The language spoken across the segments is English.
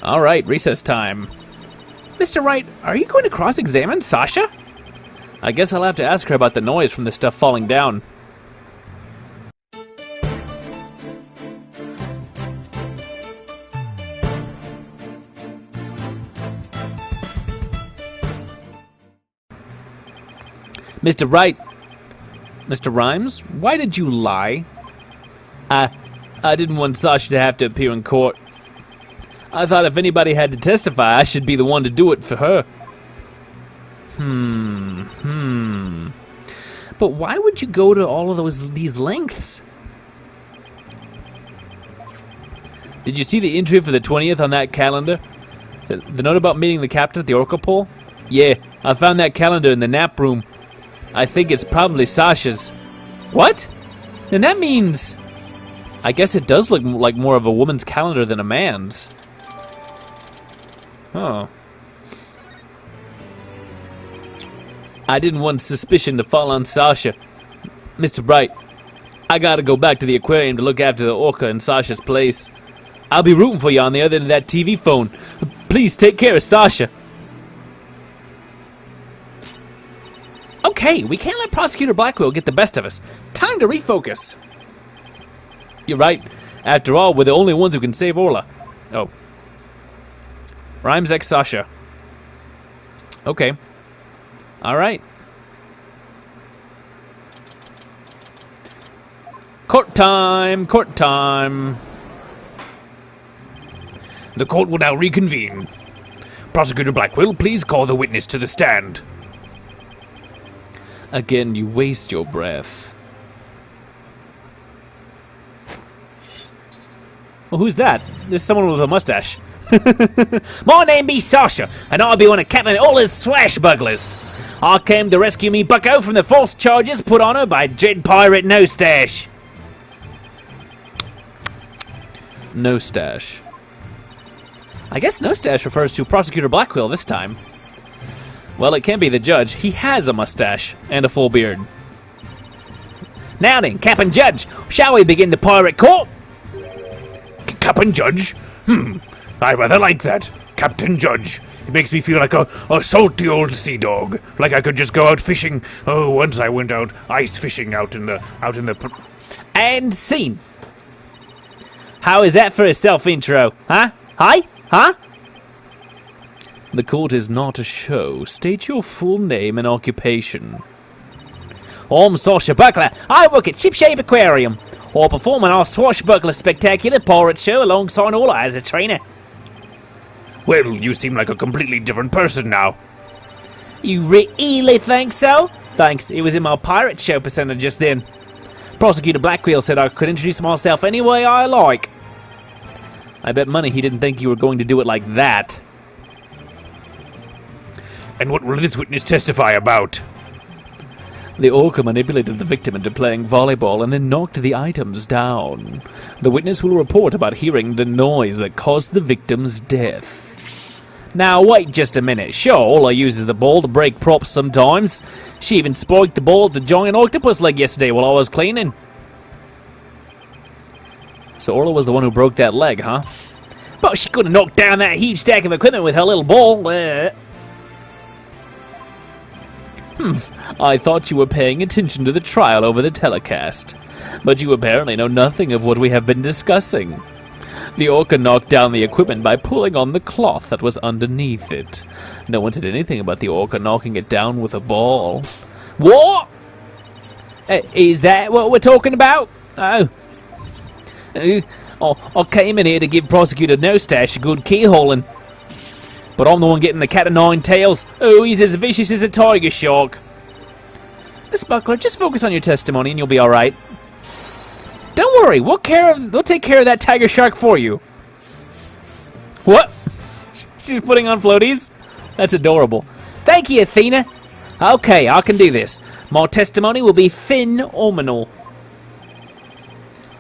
Alright, recess time. Mr. Wright, are you going to cross-examine Sasha? I guess I'll have to ask her about the noise from the stuff falling down. Mr. Wright. Mr. Rhymes, why did you lie? I didn't want Sasha to have to appear in court. I thought if anybody had to testify, I should be the one to do it for her. But why would you go to all of these lengths? Did you see the entry for the 20th on that calendar? The note about meeting the captain at the Orca pool? Yeah, I found that calendar in the nap room. I think it's probably Sasha's. What? Then that means... I guess it does look like more of a woman's calendar than a man's. Oh. I didn't want suspicion to fall on Sasha. Mr. Bright, I gotta go back to the aquarium to look after the Orca in Sasha's place. I'll be rooting for you on the other end of that TV phone. Please take care of Sasha. Okay, we can't let Prosecutor Blackwell get the best of us. Time to refocus. You're right. After all, we're the only ones who can save Orla. Oh. Rhymes X Sasha. Okay. Alright. Court time! Court time! The court will now reconvene. Prosecutor Blackwell, please call the witness to the stand. Again, you waste your breath. Well, who's that? There's someone with a mustache. My name be Sasha, and I'll be one of Captain Orla's swashbucklers. I came to rescue me bucko from the false charges put on her by Dread Pirate No Stash. No Stash. I guess No Stash refers to Prosecutor Blackwell this time. Well, it can't be the judge. He has a mustache and a full beard. Now then, Captain Judge, shall we begin the pirate court? Captain Judge? I rather like that. Captain Judge. It makes me feel like a salty old sea dog. Like I could just go out fishing. Oh, once I went out ice fishing out in the... And scene. How is that for a self-intro? Huh? Hi? Huh? The court is not a show. State your full name and occupation. I'm Sasha Buckler. I work at Shipshape Aquarium. I'll perform on our Swashbuckler Spectacular Pirate Show alongside Orla as a trainer. Well, you seem like a completely different person now. You really think so? Thanks, it was in my pirate show persona just then. Prosecutor Blackwell said I could introduce myself any way I like. I bet money he didn't think you were going to do it like that. And what will this witness testify about? The Orca manipulated the victim into playing volleyball and then knocked the items down. The witness will report about hearing the noise that caused the victim's death. Now wait just a minute. Sure, Orla uses the ball to break props sometimes. She even spiked the ball at the giant octopus leg yesterday while I was cleaning. So Orla was the one who broke that leg, huh? But she couldn't knock down that huge stack of equipment with her little ball. I thought you were paying attention to the trial over the telecast. But you apparently know nothing of what we have been discussing. The Orca knocked down the equipment by pulling on the cloth that was underneath it. No one said anything about the Orca knocking it down with a ball. What? Is that what we're talking about? Oh. I came in here to give Prosecutor No Stash a good keyholing. But I'm the one getting the cat o' nine tails. Oh, he's as vicious as a tiger shark. Miss Buckler, just focus on your testimony and you'll be alright. Don't worry, we'll take care of that tiger shark for you. What? She's putting on floaties? That's adorable. Thank you, Athena. Okay, I can do this. My testimony will be phenomenal.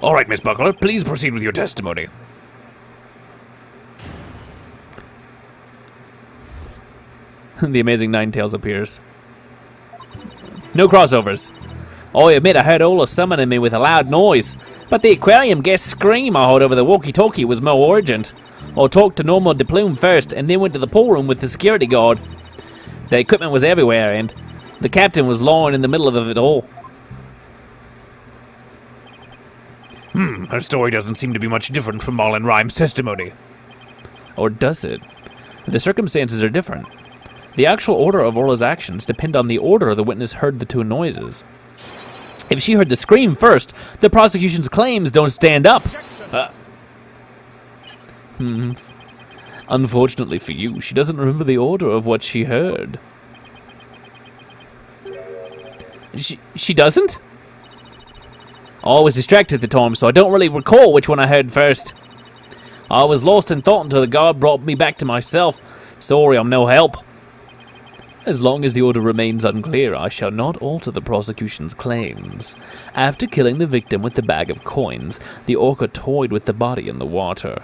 All right, Miss Buckler, please proceed with your testimony. The Amazing Ninetales appears. No crossovers. I admit I heard Orla summoning me with a loud noise, but the aquarium guest scream I heard over the walkie-talkie was more urgent. I talked to Norma de Plume first, and then went to the pool room with the security guard. The equipment was everywhere, and the captain was lying in the middle of it all. Her story doesn't seem to be much different from Marlon Rhymes' testimony. Or does it? The circumstances are different. The actual order of Orla's actions depend on the order the witness heard the two noises. If she heard the scream first, the prosecution's claims don't stand up. Unfortunately for you, she doesn't remember the order of what she heard. She doesn't? I was distracted at the time, so I don't really recall which one I heard first. I was lost in thought until the guard brought me back to myself. Sorry, I'm no help. As long as the order remains unclear, I shall not alter the prosecution's claims. After killing the victim with the bag of coins, the Orca toyed with the body in the water.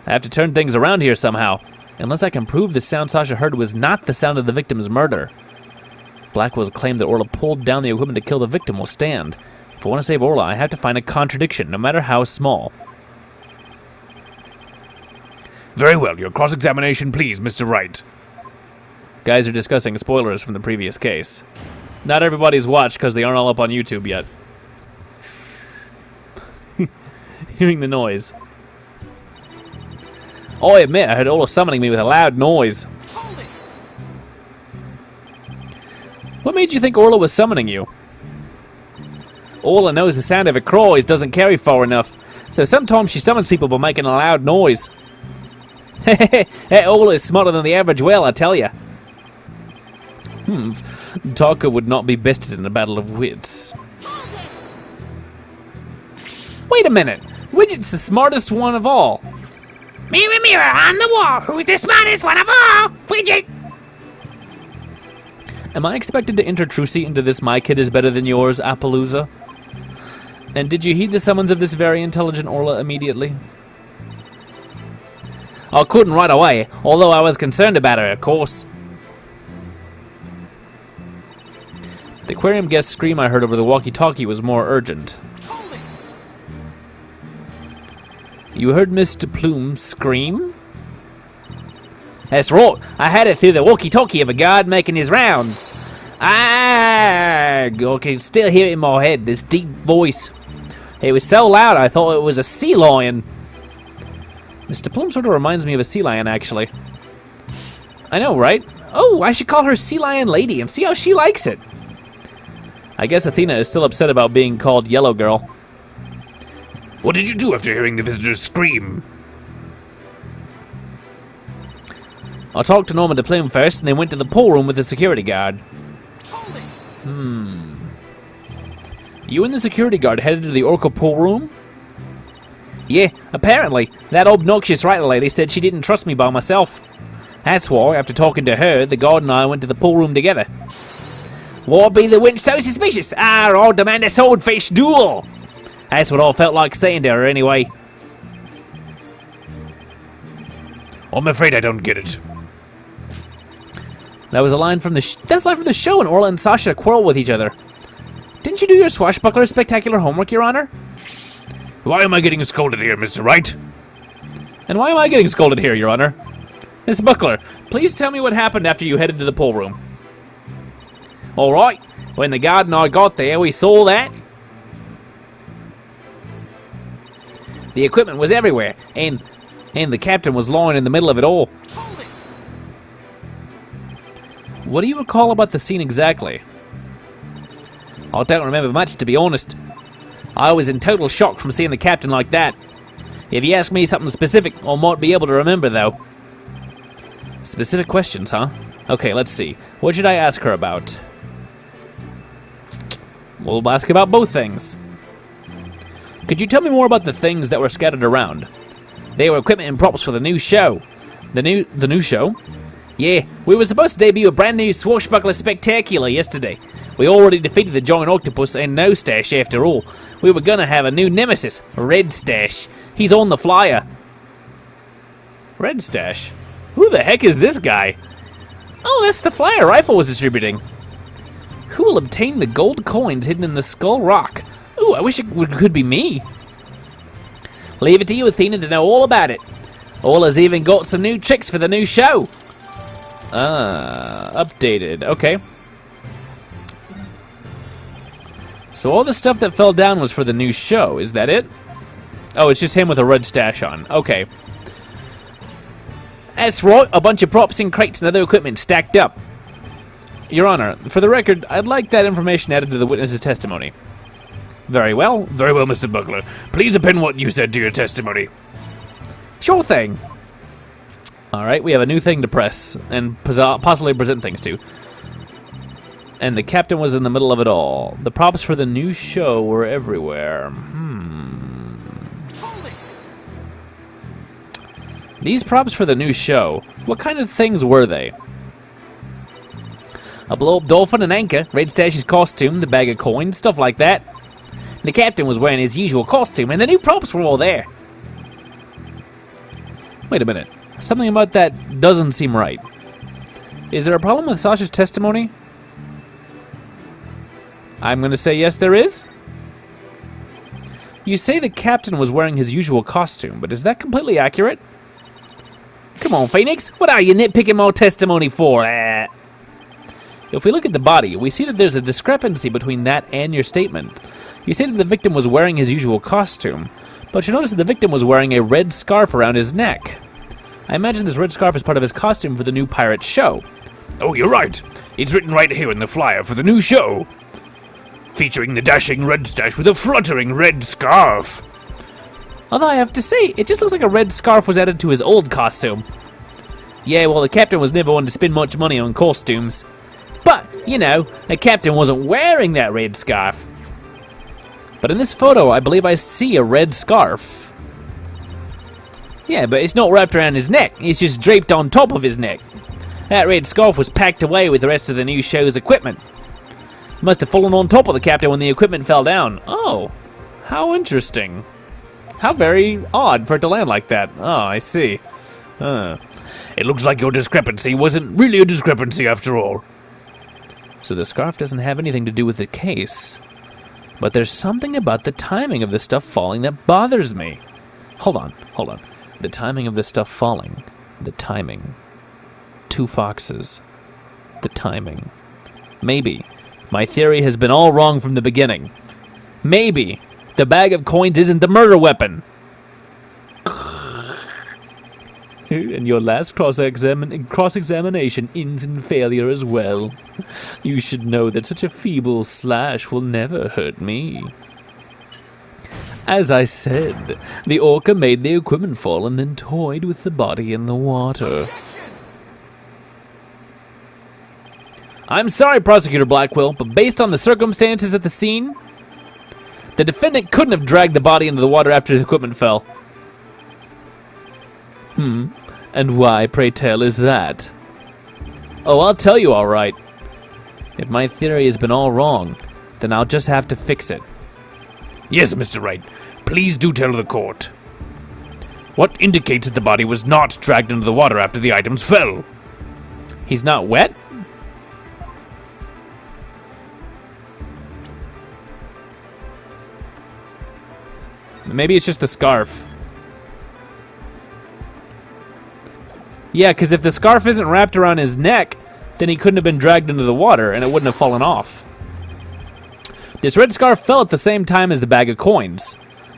I have to turn things around here somehow, unless I can prove the sound Sasha heard was not the sound of the victim's murder. Blackwell's claim that Orla pulled down the equipment to kill the victim will stand. If I want to save Orla, I have to find a contradiction, no matter how small. Very well, your cross-examination, please, Mr. Wright. Guys are discussing spoilers from the previous case. Not everybody's watched because they aren't all up on YouTube yet. Hearing the noise. Oh, I admit, I heard Orla summoning me with a loud noise. What made you think Orla was summoning you? Orla knows the sound of her cries doesn't carry far enough, so sometimes she summons people by making a loud noise. That Orla is smarter than the average whale, I tell ya. Taka would not be bested in a battle of wits. Wait a minute! Widget's the smartest one of all. Mirror, mirror on the wall, who's the smartest one of all? Widget! Am I expected to enter Trucy into this my kid is better than yours, Appaloosa? And did you heed the summons of this very intelligent Orla immediately? I couldn't right away, although I was concerned about her, of course. The aquarium guest scream I heard over the walkie-talkie was more urgent. You heard Mr. Plume scream? That's right. I had it through the walkie-talkie of a guard making his rounds. I can still hear it in my head, this deep voice. It was so loud I thought it was a sea lion. Mr. Plume sort of reminds me of a sea lion, actually. I know, right? Oh, I should call her Sea Lion Lady and see how she likes it. I guess Athena is still upset about being called Yellow Girl. What did you do after hearing the visitors scream? I talked to Norma de Plume first, and then went to the pool room with the security guard. You and the security guard headed to the Orca pool room? Yeah, apparently. That obnoxious writer lady said she didn't trust me by myself. That's why, after talking to her, the guard and I went to the pool room together. Why be the wench so suspicious? I'll demand a swordfish duel! That's what I felt like saying to her, anyway. I'm afraid I don't get it. That was a line from the show, and Orla and Sasha quarrel with each other. Didn't you do your swashbuckler spectacular homework, Your Honor? Why am I getting scolded here, Mr. Wright? And why am I getting scolded here, Your Honor? Miss Buckler, please tell me what happened after you headed to the pool room. All right. When the guard and I got there, we saw that the equipment was everywhere, and the captain was lying in the middle of it all. What do you recall about the scene exactly? I don't remember much, to be honest. I was in total shock from seeing the captain like that. If you ask me something specific, I might be able to remember, though. Specific questions, huh? Okay, let's see. What should I ask her about? We'll ask about both things. Could you tell me more about the things that were scattered around? They were equipment and props for the new show. The new show? Yeah, we were supposed to debut a brand new Swashbuckler Spectacular yesterday. We already defeated the giant octopus and No Stash after all. We were gonna have a new nemesis, Red Stash. He's on the flyer. Red Stash? Who the heck is this guy? Oh, that's the flyer Rifle was distributing. Who will obtain the gold coins hidden in the Skull Rock? Ooh, I wish it could be me. Leave it to you, Athena, to know all about it. Orla's even got some new tricks for the new show. Updated. Okay. So all the stuff that fell down was for the new show. Is that it? Oh, it's just him with a red stash on. Okay. That's right. A bunch of props and crates and other equipment stacked up. Your Honor, for the record, I'd like that information added to the witness's testimony. Very well, Mr. Buckler. Please append what you said to your testimony. Sure thing. Alright, we have a new thing to press and possibly present things to. And the captain was in the middle of it all. The props for the new show were everywhere. These props for the new show, what kind of things were they? A blow-up dolphin, an anchor, Red Stash's costume, the bag of coins, stuff like that. The captain was wearing his usual costume, and the new props were all there. Wait a minute. Something about that doesn't seem right. Is there a problem with Sasha's testimony? I'm going to say yes, there is. You say the captain was wearing his usual costume, but is that completely accurate? Come on, Phoenix. What are you nitpicking my testimony for? If we look at the body, we see that there's a discrepancy between that and your statement. You stated the victim was wearing his usual costume, but you notice that the victim was wearing a red scarf around his neck. I imagine this red scarf is part of his costume for the new pirate show. Oh, you're right. It's written right here in the flyer for the new show. Featuring the dashing Red Stash with a fluttering red scarf. Although I have to say, it just looks like a red scarf was added to his old costume. Yeah, well, the captain was never one to spend much money on costumes. But, you know, the captain wasn't wearing that red scarf. But in this photo, I believe I see a red scarf. Yeah, but it's not wrapped around his neck. It's just draped on top of his neck. That red scarf was packed away with the rest of the new show's equipment. It must have fallen on top of the captain when the equipment fell down. Oh, how interesting. How very odd for it to land like that. Oh, I see. It looks like your discrepancy wasn't really a discrepancy after all. So the scarf doesn't have anything to do with the case. But there's something about the timing of the stuff falling that bothers me. Hold on. The timing of the stuff falling. The timing. 2 foxes. The timing. Maybe my theory has been all wrong from the beginning. Maybe the bag of coins isn't the murder weapon. And your last cross-examination ends in failure as well. You should know that such a feeble slash will never hurt me. As I said, the Orca made the equipment fall and then toyed with the body in the water. I'm sorry, Prosecutor Blackwell, but based on the circumstances at the scene, the defendant couldn't have dragged the body into the water after the equipment fell. And why, pray tell, is that? Oh, I'll tell you all right. If my theory has been all wrong, then I'll just have to fix it. Yes, Mr. Wright. Please do tell the court. What indicates that the body was not dragged into the water after the items fell? He's not wet? Maybe it's just the scarf. Yeah, because if the scarf isn't wrapped around his neck, then he couldn't have been dragged into the water and it wouldn't have fallen off. This red scarf fell at the same time as the bag of coins.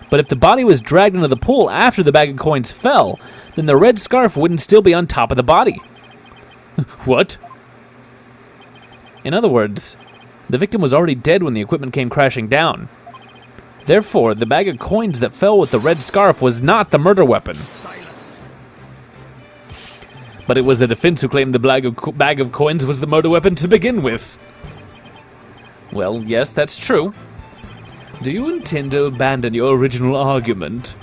But if the body was dragged into the pool after the bag of coins fell, then the red scarf wouldn't still be on top of the body. What? In other words, the victim was already dead when the equipment came crashing down. Therefore, the bag of coins that fell with the red scarf was not the murder weapon. But it was the defense who claimed the bag of coins was the murder weapon to begin with. Well, yes, that's true. Do you intend to abandon your original argument?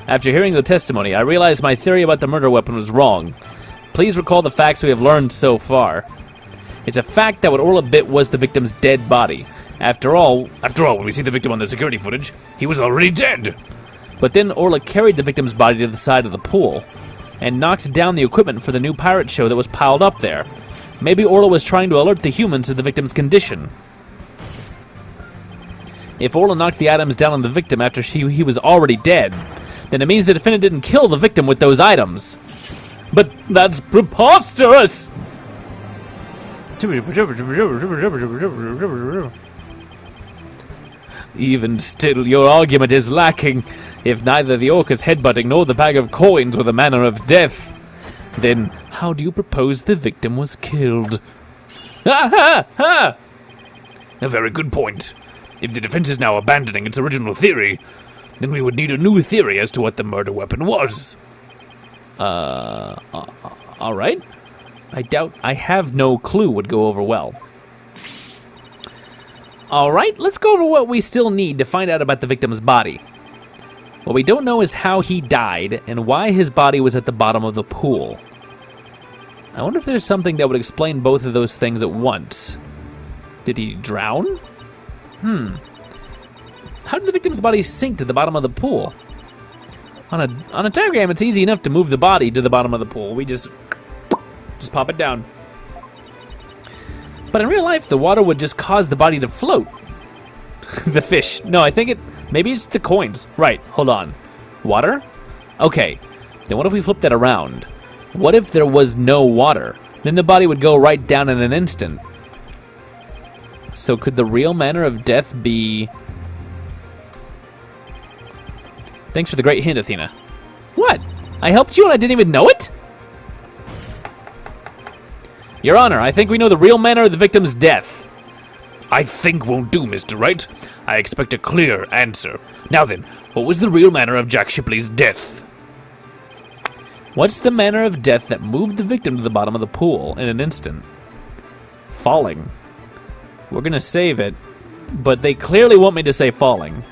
After hearing the testimony, I realized my theory about the murder weapon was wrong. Please recall the facts we have learned so far. It's a fact that what Orla bit was the victim's dead body. After all, when we see the victim on the security footage, he was already dead. But then Orla carried the victim's body to the side of the pool and knocked down the equipment for the new pirate show that was piled up there. Maybe Orla was trying to alert the humans to the victim's condition. If Orla knocked the items down on the victim after he was already dead, then it means the defendant didn't kill the victim with those items. But that's preposterous! Even still, your argument is lacking. If neither the Orca's headbutting nor the bag of coins were the manner of death, then how do you propose the victim was killed? Ha ha ha! A very good point. If the defense is now abandoning its original theory, then we would need a new theory as to what the murder weapon was. Alright. I have no clue would go over well. Alright, let's go over what we still need to find out about the victim's body. What we don't know is how he died and why his body was at the bottom of the pool. I wonder if there's something that would explain both of those things at once. Did he drown? How did the victim's body sink to the bottom of the pool? On a diagram, it's easy enough to move the body to the bottom of the pool. We just pop it down. But in real life, the water would just cause the body to float. The fish. No, I think maybe it's the coins. Right, hold on. Water? Okay, then what if we flip that around? What if there was no water? Then the body would go right down in an instant. So could the real manner of death be... Thanks for the great hint, Athena. What? I helped you and I didn't even know it? Your Honor, I think we know the real manner of the victim's death. I think won't do, Mr. Wright. I expect a clear answer. Now then, what was the real manner of Jack Shipley's death? What's the manner of death that moved the victim to the bottom of the pool in an instant? Falling. We're gonna save it, but they clearly want me to say falling.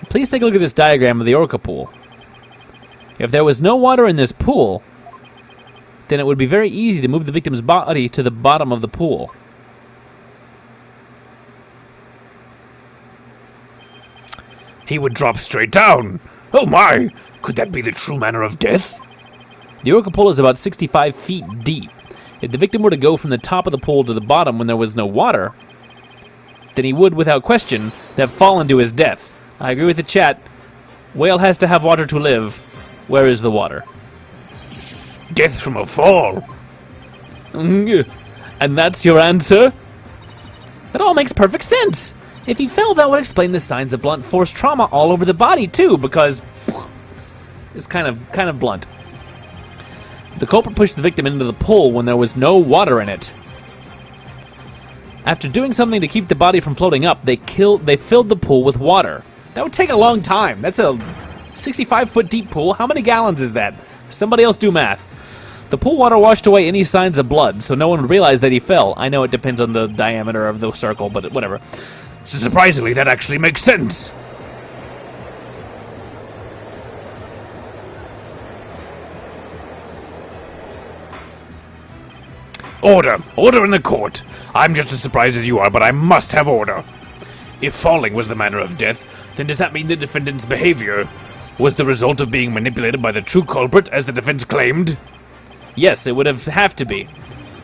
Please take a look at this diagram of the Orca pool. If there was no water in this pool, then it would be very easy to move the victim's body to the bottom of the pool. He would drop straight down. Oh my! Could that be the true manner of death? The Orca pool is about 65 feet deep. If the victim were to go from the top of the pool to the bottom when there was no water, then he would, without question, have fallen to his death. I agree with the chat. Whale has to have water to live. Where is the water? Death from a fall. And that's your answer? That all makes perfect sense. If he fell, that would explain the signs of blunt force trauma all over the body too, because it's kind of blunt. The culprit pushed the victim into the pool when there was no water in it. After doing something to keep the body from floating up, they filled the pool with water. That would take a long time. That's a 65-foot deep pool. How many gallons is that? Somebody else do math. The pool water washed away any signs of blood, so no one would realize that he fell. I know it depends on the diameter of the circle, but whatever. So surprisingly, that actually makes sense. Order! Order in the court! I'm just as surprised as you are, but I must have order. If falling was the manner of death, then does that mean the defendant's behavior was the result of being manipulated by the true culprit, as the defense claimed? Yes, it would have to be.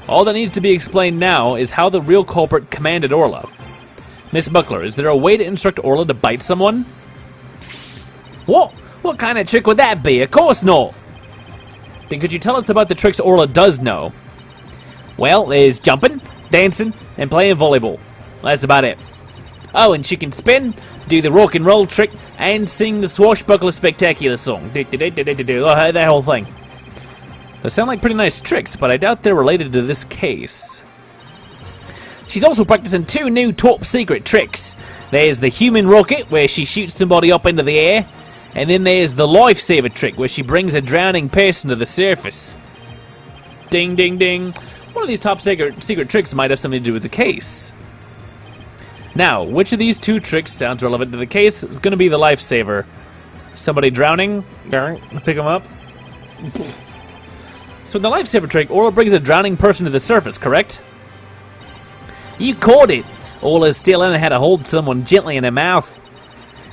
All that needs to be explained now is how the real culprit commanded Orla. Miss Buckler, is there a way to instruct Orla to bite someone? What? What kind of trick would that be? Of course not! Then could you tell us about the tricks Orla does know? Well, there's jumping, dancing, and playing volleyball. That's about it. Oh, and she can spin, do the rock and roll trick, and sing the Swashbuckler Spectacular song. That whole thing. Those sound like pretty nice tricks, but I doubt they're related to this case. She's also practicing two new top secret tricks. There's the human rocket, where she shoots somebody up into the air, and then there's the lifesaver trick, where she brings a drowning person to the surface. Ding, ding, ding. One of these top secret tricks might have something to do with the case. Now, which of these two tricks sounds relevant to the case is going to be the lifesaver? Somebody drowning? Pick them up. So in the lifesaver trick, Orla brings a drowning person to the surface, correct? You caught it! Orla's still learning how to hold someone gently in her mouth.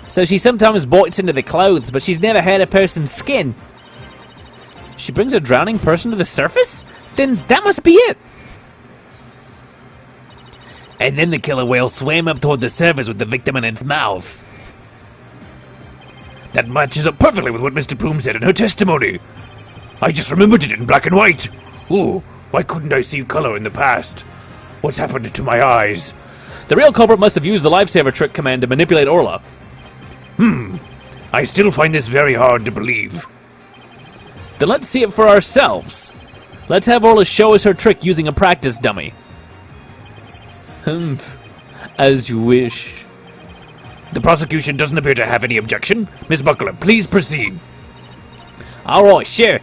So she sometimes bites into the clothes, but she's never hurt a person's skin. She brings a drowning person to the surface? Then that must be it! And then the killer whale swam up toward the surface with the victim in its mouth. That matches up perfectly with what Mr. Plume said in her testimony. I just remembered it in black and white. Ooh, why couldn't I see color in the past? What's happened to my eyes? The real culprit must have used the lifesaver trick command to manipulate Orla. I still find this very hard to believe. Then let's see it for ourselves. Let's have Orla show us her trick using a practice dummy. As you wish. The prosecution doesn't appear to have any objection. Miss Buckler, please proceed. Alright, sure.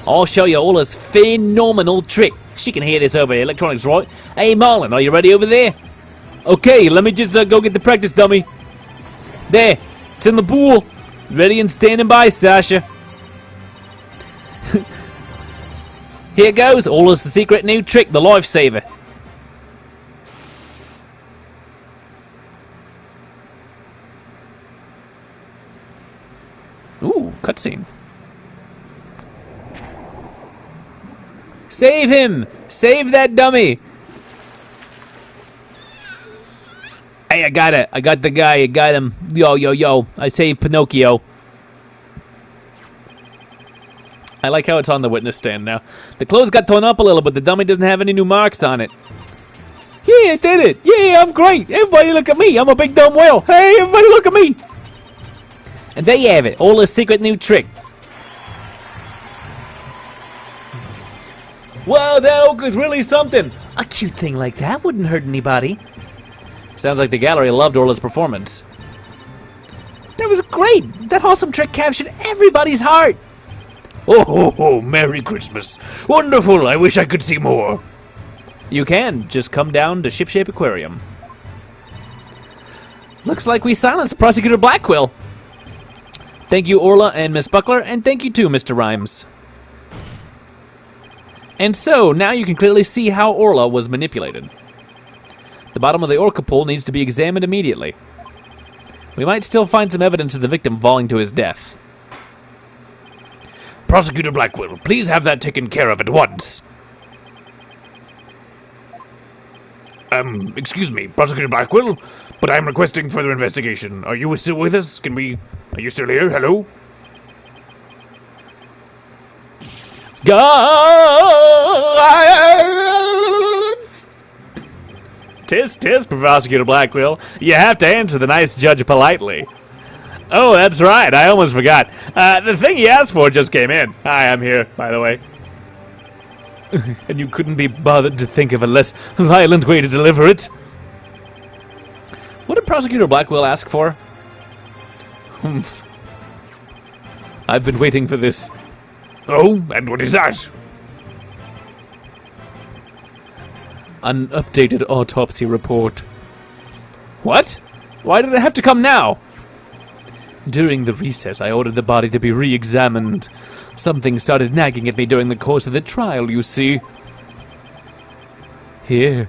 I'll show you Orla's phenomenal trick. She can hear this over the electronics, right? Hey, Marlon, are you ready over there? Okay, let me just go get the practice dummy. There, it's in the pool. Ready and standing by, Sasha. Here goes. Orla's the secret new trick, the lifesaver. Ooh, cutscene. Save him! Save that dummy! Hey, I got it. I got the guy. I got him. Yo. I saved Pinocchio. I like how it's on the witness stand now. The clothes got torn up a little, but the dummy doesn't have any new marks on it. Yeah, I did it. Yeah, I'm great. Everybody look at me. I'm a big dumb whale. Hey, everybody look at me. And there you have it. Orla's secret new trick. Wow, that oak is really something. A cute thing like that wouldn't hurt anybody. Sounds like the gallery loved Orla's performance. That was great. That awesome trick captured everybody's heart. Oh, Merry Christmas. Wonderful. I wish I could see more. You can. Just come down to Shipshape Aquarium. Looks like we silenced Prosecutor Blackquill. Thank you, Orla and Miss Buckler, and thank you too, Mr. Rhymes. And so, now you can clearly see how Orla was manipulated. The bottom of the Orca pool needs to be examined immediately. We might still find some evidence of the victim falling to his death. Prosecutor Blackquill, please have that taken care of at once. Excuse me, Prosecutor Blackquill, but I'm requesting further investigation. Are you still with us? Are you still here? Hello? Tis, Prosecutor Blackquill. You have to answer the nice judge politely. Oh, that's right. I almost forgot. The thing he asked for just came in. Hi, I'm here, by the way. And you couldn't be bothered to think of a less violent way to deliver it? What did Prosecutor Blackquill ask for? Humph. I've been waiting for this. Oh, and what is that? An updated autopsy report. What? Why did it have to come now? During the recess, I ordered the body to be re-examined. Something started nagging at me during the course of the trial, you see. Here.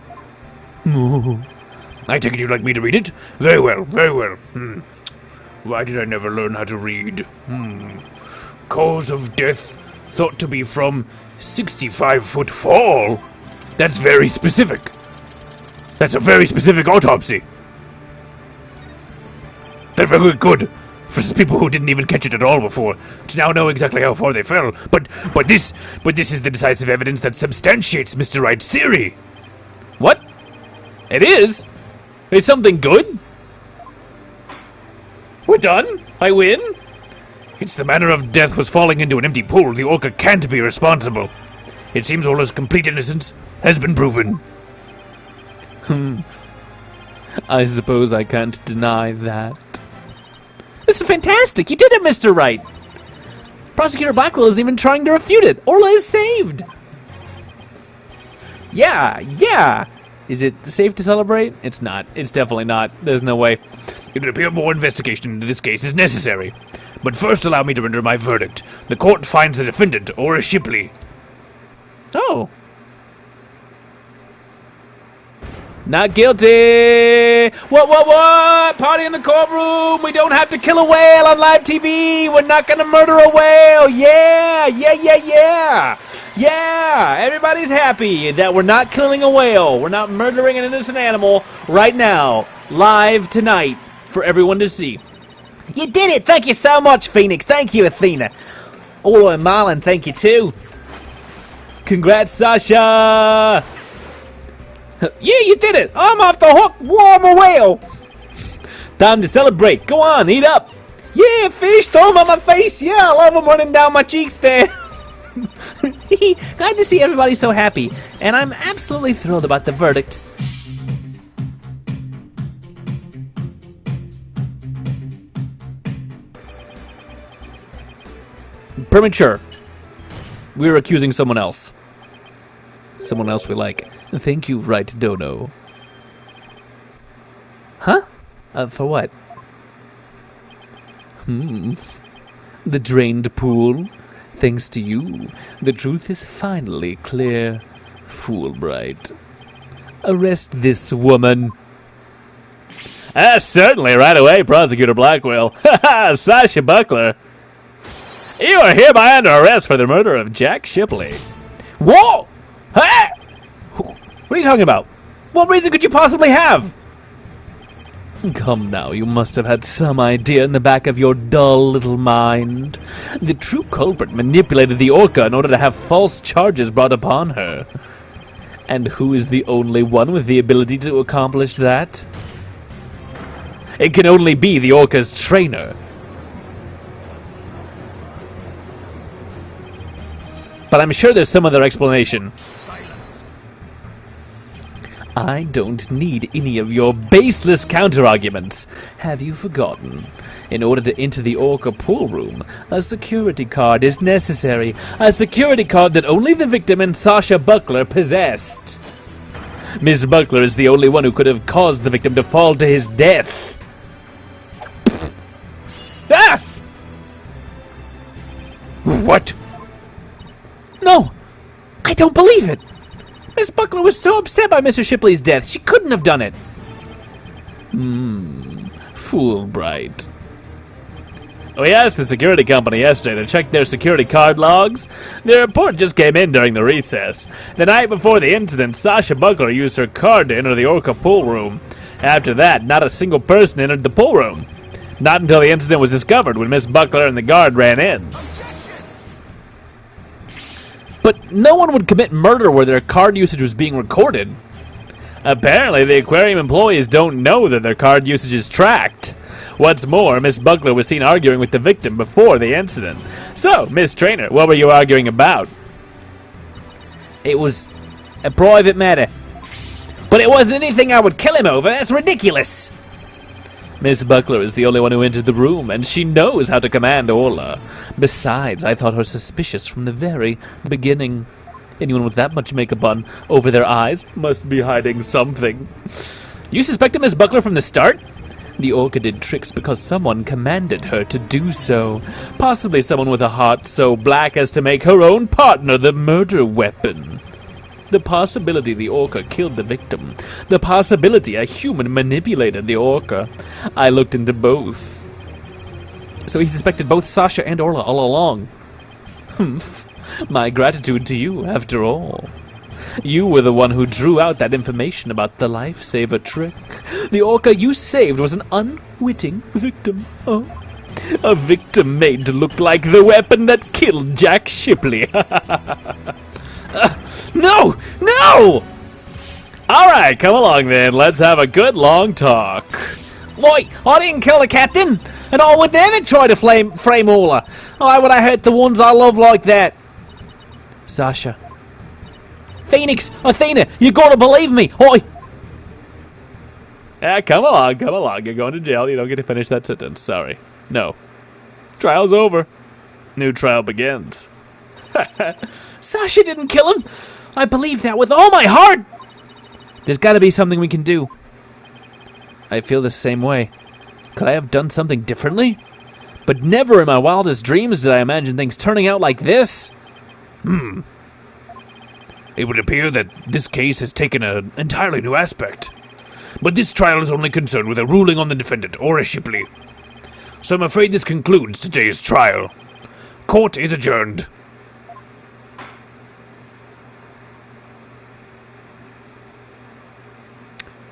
I take it you'd like me to read it? Very well, very well. Why did I never learn how to read? Cause of death thought to be from 65-foot fall? That's very specific. That's a very specific autopsy. They're very good for people who didn't even catch it at all before to now know exactly how far they fell. But this is the decisive evidence that substantiates Mr. Wright's theory. What? It is? It's something good? We're done? I win? It's the manner of death was falling into an empty pool. The Orca can't be responsible. It seems Orla's complete innocence has been proven. I suppose I can't deny that. This is fantastic. You did it, Mr. Wright. Prosecutor Blackwell isn't even trying to refute it. Orla is saved. Yeah. Is it safe to celebrate? It's not. It's definitely not. There's no way. It would appear more investigation into this case is necessary. But first allow me to render my verdict. The court finds the defendant, Orla Shipley. Oh. Not guilty! What? Party in the courtroom! We don't have to kill a whale on live TV! We're not gonna murder a whale! Yeah! Yeah, everybody's happy that we're not killing a whale. We're not murdering an innocent animal right now, live tonight, for everyone to see. You did it! Thank you so much, Phoenix. Thank you, Athena. Orla and Marlon, thank you too. Congrats, Sasha! Yeah, you did it! I'm off the hook! Whoa, I'm a whale! Time to celebrate. Go on, eat up. Yeah, fish, throw 'em on my face! Yeah, I love them running down my cheeks there! Glad to see everybody so happy, and I'm absolutely thrilled about the verdict. Premature. We're accusing someone else. Someone else we like. Thank you, Right Dono. Huh? For what? The drained pool. Thanks to you, the truth is finally clear. Fulbright. Arrest this woman. Certainly, right away, Prosecutor Blackwell. Sasha Buckler. You are hereby under arrest for the murder of Jack Shipley. Whoa! Hey! What are you talking about? What reason could you possibly have? Come now, you must have had some idea in the back of your dull little mind. The true culprit manipulated the Orca in order to have false charges brought upon her. And who is the only one with the ability to accomplish that? It can only be the Orca's trainer. But I'm sure there's some other explanation. I don't need any of your baseless counter-arguments. Have you forgotten? In order to enter the Orca pool room, a security card is necessary. A security card that only the victim and Sasha Buckler possessed. Miss Buckler is the only one who could have caused the victim to fall to his death. Ah! What? No! I don't believe it! Miss Buckler was so upset by Mr. Shipley's death, she couldn't have done it! Fulbright. We asked the security company yesterday to check their security card logs. The report just came in during the recess. The night before the incident, Sasha Buckler used her card to enter the Orca pool room. After that, not a single person entered the pool room. Not until the incident was discovered when Miss Buckler and the guard ran in. But no one would commit murder where their card usage was being recorded. Apparently, the aquarium employees don't know that their card usage is tracked. What's more, Miss Buckler was seen arguing with the victim before the incident. So, Miss Trainer, what were you arguing about? It was a private matter. But it wasn't anything I would kill him over. That's ridiculous. Miss Buckler is the only one who entered the room, and she knows how to command Orla. Besides, I thought her suspicious from the very beginning. Anyone with that much makeup on over their eyes must be hiding something. You suspected Miss Buckler from the start? The Orca did tricks because someone commanded her to do so. Possibly someone with a heart so black as to make her own partner the murder weapon. The possibility the Orca killed the victim. The possibility a human manipulated the Orca. I looked into both. So he suspected both Sasha and Orla all along. Humph. My gratitude to you, after all. You were the one who drew out that information about the lifesaver trick. The Orca you saved was an unwitting victim. Oh, a victim made to look like the weapon that killed Jack Shipley. No! No! Alright, come along then. Let's have a good long talk. Why, I didn't kill the captain, and I would never try to frame Orla. Why would I hurt the ones I love like that? Sasha. Phoenix, Athena, you gotta believe me. Oi! Yeah, come along, come along. You're going to jail. You don't get to finish that sentence. Sorry. No. Trial's over. New trial begins. Sasha didn't kill him. I believe that with all my heart. There's got to be something we can do. I feel the same way. Could I have done something differently? But never in my wildest dreams did I imagine things turning out like this. It would appear that this case has taken an entirely new aspect. But this trial is only concerned with a ruling on the defendant, Orla Shipley. So I'm afraid this concludes today's trial. Court is adjourned.